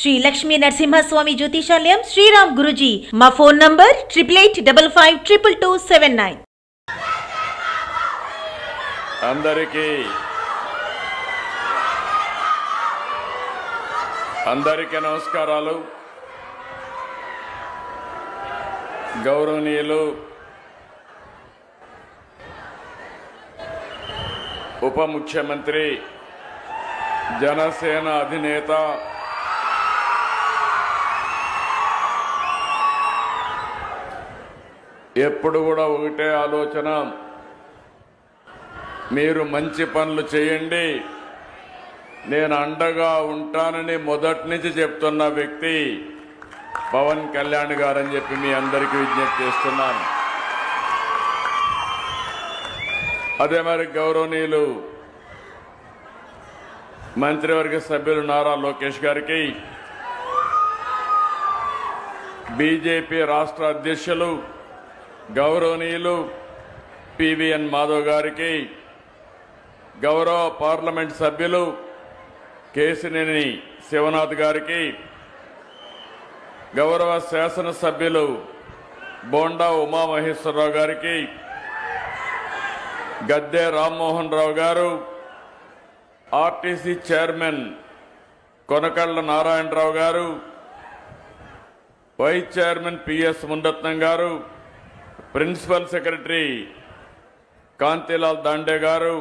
శ్రీ లక్ష్మీ నరసింహస్వామి జ్యోతిషాలయం శ్రీరామ్ గురుజీ మా phone number 8885522279 అందరికీ నమస్కారాలు. గౌరవనీయులు ఉప ముఖ్యమంత్రి జనసేన అధినేత ఎప్పుడు కూడా ఒకటే ఆలోచన, మీరు మంచి పనులు చేయండి, నేను అండగా ఉంటానని మొదటి నుంచి చెప్తున్న వ్యక్తి పవన్ కళ్యాణ్ గారని చెప్పి మీ అందరికీ విజ్ఞప్తి చేస్తున్నాను. అదే మరి గౌరవనీయులు మంత్రివర్గ సభ్యులు నారా లోకేష్ గారికి, బీజేపీ రాష్ట్ర అధ్యక్షులు గౌరవనీయులు పివిఎన్ మాధవ్ గారికి, గౌరవ పార్లమెంట్ సభ్యులు కేశినేని శివనాథ్ గారికి, గౌరవ శాసనసభ్యులు బోండా ఉమామహేశ్వరరావు గారికి, గద్దె రామ్మోహన్ రావు గారు, ఆర్టీసీ చైర్మన్ కొనకళ్ళ నారాయణరావు గారు, వైస్ చైర్మన్ పిఎస్ మునరత్నం గారు, ప్రిన్సిపల్ సెక్రటరీ కాంతిలాల్ దాండే గారు,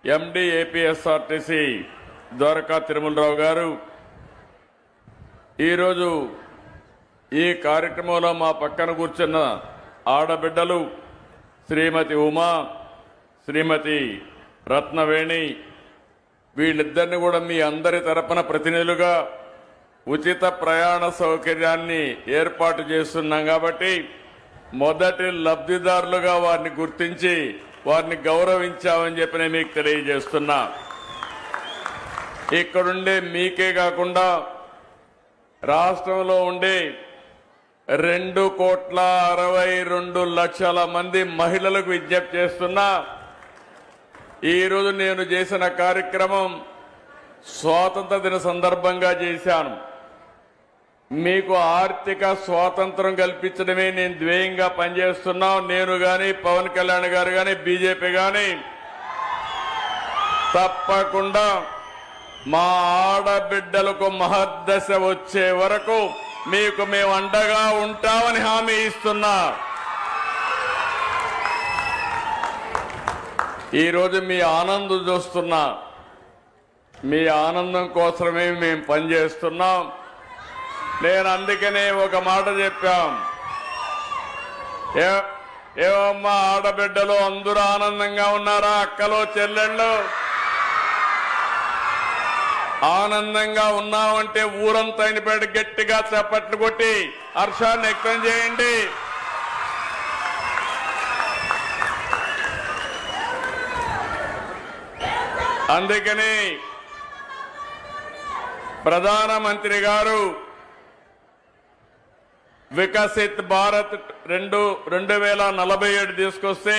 ఎండి ఏపీఎస్ఆర్టీసీ ద్వారకా తిరుమలరావు గారు, ఈరోజు ఈ కార్యక్రమంలో మా పక్కన కూర్చున్న ఆడబిడ్డలు శ్రీమతి ఉమా, శ్రీమతి రత్నవేణి, వీళ్ళిద్దరిని కూడా మీ అందరి తరపున ప్రతినిధులుగా ఉచిత ప్రయాణ సౌకర్యాన్ని ఏర్పాటు చేస్తున్నాం. కాబట్టి మొదటి లబ్ధిదారులుగా వారిని గుర్తించి వారిని గౌరవించామని చెప్పి నేను మీకు తెలియజేస్తున్నా. ఇక్కడుండే మీకే కాకుండా రాష్ట్రంలో ఉండే 2,62,00,000 మంది మహిళలకు విజ్ఞప్తి చేస్తున్నా. ఈరోజు నేను చేసిన కార్యక్రమం స్వాతంత్ర దిన సందర్భంగా చేశాను. మీకు ఆర్థిక స్వాతంత్రం కల్పించడమే నేను ధ్యేయంగా పనిచేస్తున్నాం. నేను గాని పవన్ కళ్యాణ్ గారు గాని బీజేపీ గాని తప్పకుండా మా ఆడబిడ్డలకు మహర్దశ వచ్చే వరకు మీకు మేము అండగా ఉంటామని హామీ ఇస్తున్నా. ఈరోజు మీ ఆనందం చూస్తున్నా. మీ ఆనందం కోసమే మేము పనిచేస్తున్నాం. నేను అందుకనే ఒక మాట చెప్పాం, ఏమమ్మా ఆడబిడ్డలు అందరూ ఆనందంగా ఉన్నారా? అక్కలు చెల్లెళ్ళు ఆనందంగా ఉన్నామంటే ఊరంతా అయినపేట గట్టిగా చప్పట్లు కొట్టి హర్షాన్ని వ్యక్తం చేయండి. అందుకని ప్రధానమంత్రి గారు వికసిత్ భారత్ 2047 తీసుకొస్తే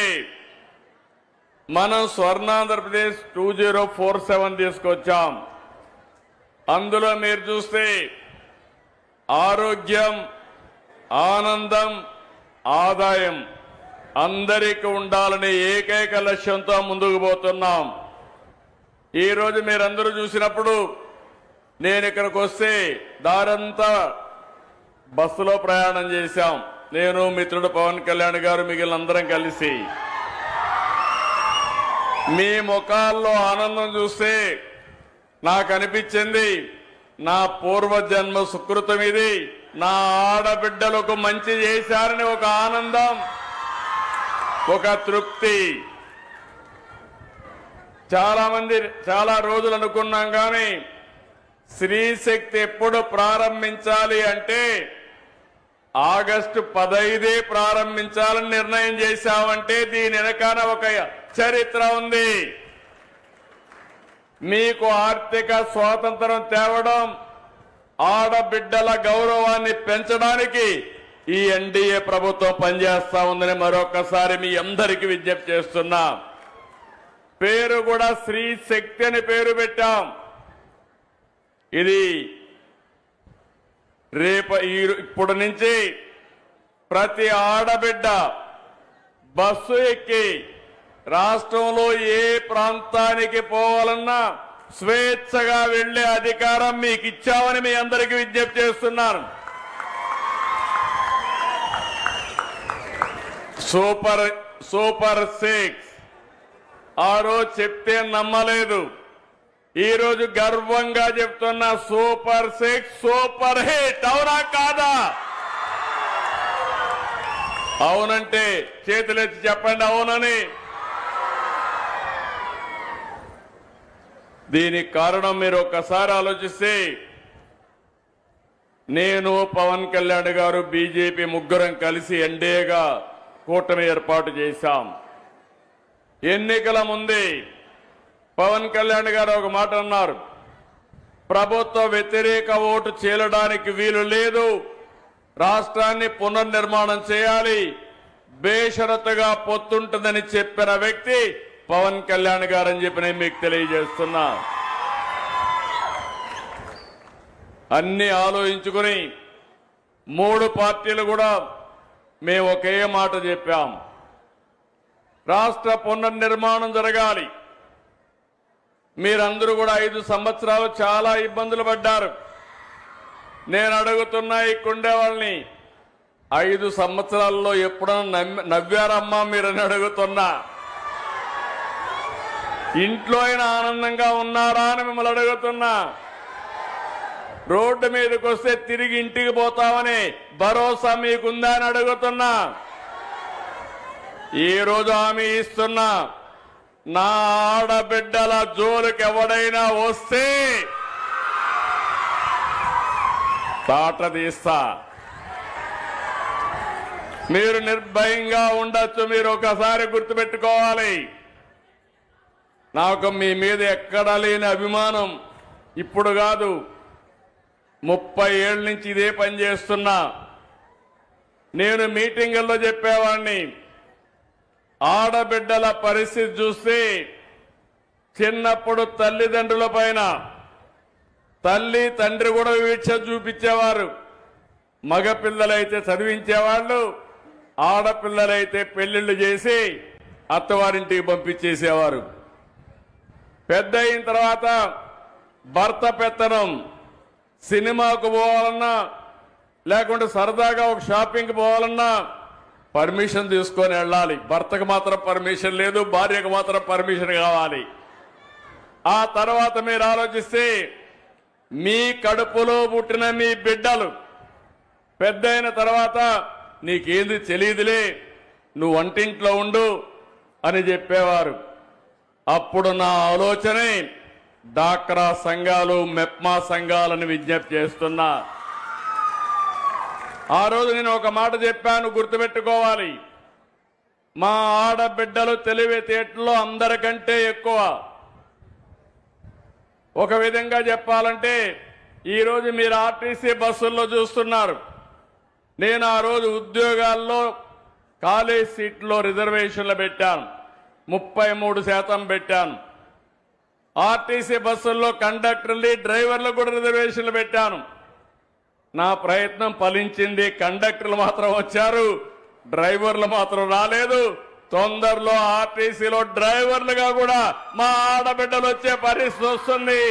మనం స్వర్ణాంధ్రప్రదేశ్ 2047 తీసుకొచ్చాం. అందులో మీరు చూస్తే ఆరోగ్యం, ఆనందం, ఆదాయం అందరికీ ఉండాలనే ఏకైక లక్ష్యంతో ముందుకు పోతున్నాం. ఈరోజు మీరందరూ చూసినప్పుడు నేను ఇక్కడికి వస్తే దారంతా బస్సులో ప్రయాణం చేశాం. నేను మిత్రుడు పవన్ కళ్యాణ్ గారు మిగిలిన అందరం కలిసి. మీ ముఖాల్లో ఆనందం చూస్తే నాకు అనిపించింది నా పూర్వజన్మ సుకృతం ఇది. నా ఆడబిడ్డలకు మంచి చేశారని ఒక ఆనందం, ఒక తృప్తి. చాలా రోజులు అనుకున్నాం కానీ స్త్రీ శక్తి ఎప్పుడు ప్రారంభించాలి అంటే ఆగస్టు 15 ప్రారంభించాలని నిర్ణయం చేశామంటే దీని వెనకాల ఒక చరిత్ర ఉంది. మీకు ఆర్థిక స్వాతంత్రం తేవడం, ఆడబిడ్డల గౌరవాన్ని పెంచడానికి ఈ ఎన్డీఏ ప్రభుత్వం పనిచేస్తా ఉందని మరొకసారి మీ అందరికీ విజ్ఞప్తి చేస్తున్నా. పేరు కూడా స్త్రీ శక్తి అని పేరు పెట్టాం. ఇది ఇప్పుడు నుంచి ప్రతి ఆడబిడ్డ బస్సు ఎక్కి రాష్ట్రంలో ఏ ప్రాంతానికి పోవాలన్నా స్వేచ్ఛగా వెళ్లే అధికారం మీకు ఇచ్చామని మీ అందరికీ విజ్ఞప్తి చేస్తున్నాను. సూపర్ 6 ఆ రోజు చెప్తే నమ్మలేదు. ఈ రోజు గర్వంగా చెప్తున్న సూపర్ 6 సూపర్ హిట్. అవునా కాదా? అవునంటే చేతులెత్తి చెప్పండి అవునని. దీనికి కారణం మీరు ఒక్కసారి ఆలోచిస్తే, నేను పవన్ కళ్యాణ్ గారు బీజేపీ ముగ్గురం కలిసి ఎన్డీఏగా కూటమి ఏర్పాటు చేశాం. ఎన్నికల ముందే పవన్ కళ్యాణ్ గారు ఒక మాట అన్నారు, ప్రభుత్వ వ్యతిరేక ఓటు చీలడానికి వీలు లేదు, రాష్ట్రాన్ని పునర్నిర్మాణం చేయాలి, బేషరతుగా పొత్తుంటుందని చెప్పిన వ్యక్తి పవన్ కళ్యాణ్ గారని చెప్పి నేను మీకు తెలియజేస్తున్నా. అన్ని ఆలోచించుకుని 3 పార్టీలు కూడా మేము ఒకే మాట చెప్పాం, రాష్ట్ర పునర్నిర్మాణం జరగాలి. మీరందరూ కూడా 5 సంవత్సరాలు చాలా ఇబ్బందులు పడ్డారు. నేను అడుగుతున్నా ఇక్కడే వాళ్ళని, 5 సంవత్సరాల్లో ఎప్పుడన్నా నవ్వారమ్మా మీరని అడుగుతున్నా. ఇంట్లో అయినా ఆనందంగా ఉన్నారా అని మిమ్మల్ని అడుగుతున్నా. రోడ్డు మీదకి వస్తే తిరిగి ఇంటికి పోతామని భరోసా మీకుందా అని అడుగుతున్నా. ఈ రోజు హామీ ఇస్తున్నా, నా ఆడబిడ్డల జోలికి ఎవడైనా వస్తే తాట తీస్తా. మీరు నిర్భయంగా ఉండొచ్చు. మీరు ఒకసారి గుర్తుపెట్టుకోవాలి, నాకు మీ మీద ఎక్కడా లేని అభిమానం ఇప్పుడు కాదు, 30 ఏళ్ల నుంచి ఇదే పని చేస్తున్నా. నేను మీటింగుల్లో చెప్పేవాడిని, ఆడబిడ్డల పరిస్థితి చూస్తే చిన్నప్పుడు తల్లిదండ్రుల పైన తల్లి తండ్రి కూడా వీక్ష చూపించేవారు. మగపిల్లలైతే చదివించేవాళ్ళు, ఆడపిల్లలైతే పెళ్లిళ్లు చేసి అత్తవారింటికి పంపించేసేవారు. పెద్ద అయిన తర్వాత భర్త పెత్తనం, సినిమాకు పోవాలన్నా లేకుంటే సరదాగా ఒక షాపింగ్కి పోవాలన్నా పర్మిషన్ తీసుకొని వెళ్ళాలి. భర్తకు మాత్రం పర్మిషన్ లేదు, భార్యకు మాత్రం పర్మిషన్ కావాలి. ఆ తర్వాత మీరు ఆలోచిస్తే, మీ కడుపులో పుట్టిన మీ బిడ్డలు పెద్ద అయిన తర్వాత నీకేంది తెలియదులే, నువ్వు వంటింట్లో ఉండు అని చెప్పేవారు. అప్పుడు నా ఆలోచనే డాక్రా సంఘాలు, మెప్మా సంఘాలను విజ్ఞప్తి చేస్తున్నా. ఆ రోజు నేను ఒక మాట చెప్పాను, గుర్తుపెట్టుకోవాలి, మా ఆడబిడ్డలు తెలివితేటల్లో అందరికంటే ఎక్కువ. ఒక విధంగా చెప్పాలంటే ఈరోజు మీరు ఆర్టీసీ బస్సుల్లో చూస్తున్నారు. నేను ఆ రోజు ఉద్యోగాల్లో కాలేజ్ సీట్లో రిజర్వేషన్లు పెట్టాను, 33% పెట్టాను. ఆర్టీసీ బస్సుల్లో కండక్టర్లు, డ్రైవర్లు కూడా రిజర్వేషన్లు పెట్టాను. నా ప్రయత్నం ఫలించింది. కండక్టర్లు మాత్రం వచ్చారు, డ్రైవర్లు మాత్రం రాలేదు. తొందరలో ఆర్టీసీలో డ్రైవర్లుగా కూడా మా ఆడబిడ్డలు వచ్చే పరిస్థితి వస్తుంది.